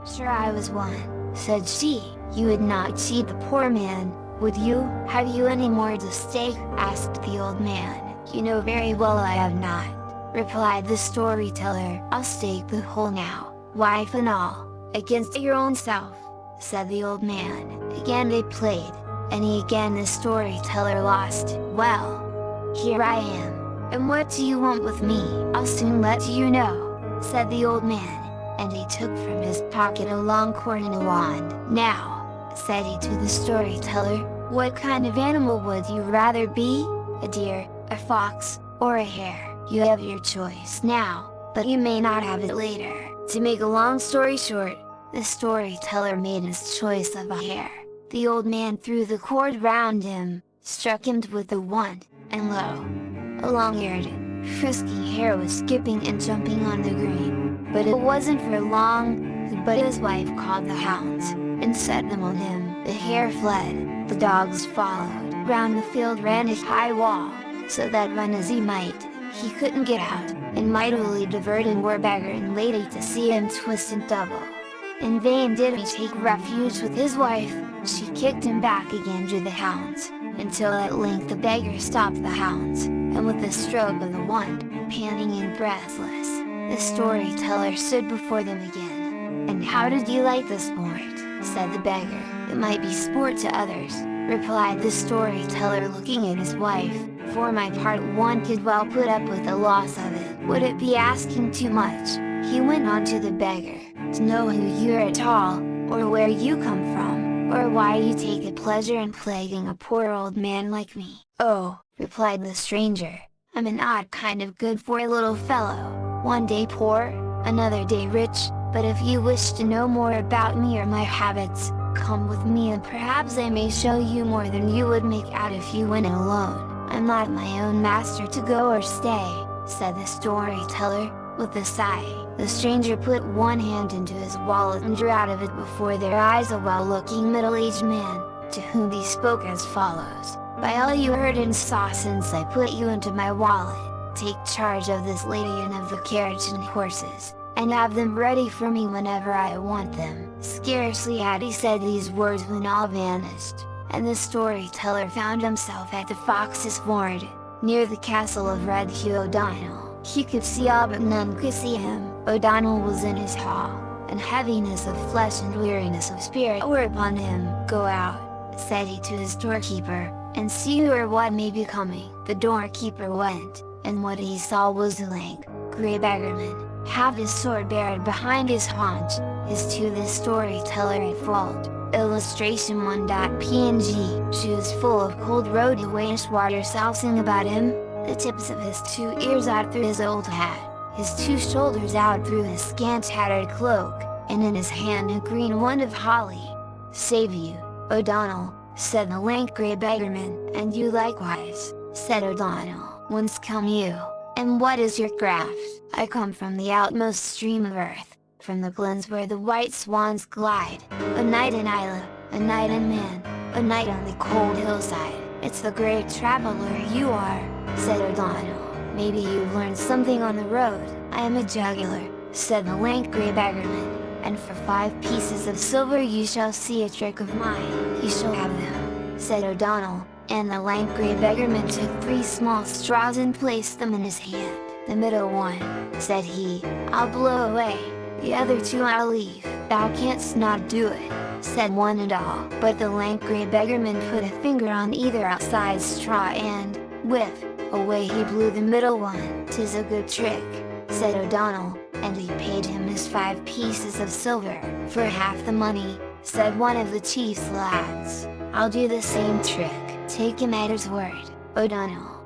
"Sure, I was one," said she. "You would not cheat the poor man, would you?" "Have you any more to stake?" asked the old man. "You know very well I have not," replied the storyteller. "I'll stake the whole now, wife and all, against your own self," said the old man. Again they played, and again the storyteller lost. "Well, here I am, and what do you want with me? I'll soon let you know," said the old man, and he took from his pocket a long cord and a wand. "Now," said he to the storyteller, "what kind of animal would you rather be? A deer, a fox, or a hare? You have your choice now, but you may not have it later." To make a long story short, the storyteller made his choice of a hare. The old man threw the cord round him, struck him with the wand, and lo! a long-eared, frisky hare was skipping and jumping on the green. But it wasn't for long, but his wife called the hounds, and set them on him. The hare fled, the dogs followed. Round the field ran a high wall, so that run as he might, he couldn't get out, and mightily diverted were beggar and lady to see him twist and double. In vain did he take refuge with his wife, she kicked him back again to the hounds, until at length the beggar stopped the hounds, and with a stroke of the wand, panting and breathless, the storyteller stood before them again. "And how did you like the sport?" said the beggar. "It might be sport to others," replied the storyteller, looking at his wife. "For my part, one could well put up with the loss of it. Would it be asking too much," he went on to the beggar, "to know who you're at all, or where you come from, or why you take a pleasure in plaguing a poor old man like me?" "Oh," replied the stranger, "I'm an odd kind of good for a little fellow, one day poor, another day rich, but if you wish to know more about me or my habits, come with me and perhaps I may show you more than you would make out if you went alone. I'm not my own master to go or stay," said the storyteller, with a sigh. The stranger put one hand into his wallet and drew out of it before their eyes a well-looking middle-aged man, to whom he spoke as follows: "By all you heard and saw since I put you into my wallet, take charge of this lady and of the carriage and horses, and have them ready for me whenever I want them." Scarcely had he said these words when all vanished, and the storyteller found himself at the Fox's Ford, near the castle of Red Hugh O'Donnell. He could see all but none could see him. O'Donnell was in his hall, and heaviness of flesh and weariness of spirit were upon him. "Go out," said he to his doorkeeper, "and see who or what may be coming." The doorkeeper went, and what he saw was a lank, grey beggarman, have his sword buried behind his haunch, his to the storyteller at fault. Illustration 1.png, shoes full of cold road water sousing about him, the tips of his 2 ears out through his old hat, his 2 shoulders out through his scant tattered cloak, and in his hand a green wand of holly. "Save you, O'Donnell," said the lank grey beggarman. "And you likewise," said O'Donnell. "Whence come you, and what is your craft?" "I come from the outmost stream of earth, from the glens where the white swans glide, a night in Isla, a night in Man, a night on the cold hillside." "It's the great traveler you are," said O'Donnell. "Maybe you've learned something on the road." "I am a juggler," said the lank grey beggarman, "and for 5 pieces of silver you shall see a trick of mine." "You shall have them," said O'Donnell, and the lank grey beggarman took 3 small straws and placed them in his hand. "The middle one," said he, "I'll blow away, the other 2 I'll leave." "Thou canst not do it," said one and all. But the lank grey beggarman put a finger on either outside straw and, whiff, away he blew the middle one. "'Tis a good trick," said O'Donnell, and he paid him his 5 pieces of silver. "For half the money," said one of the chief's lads, "I'll do the same trick." "Take him at his word, O'Donnell,"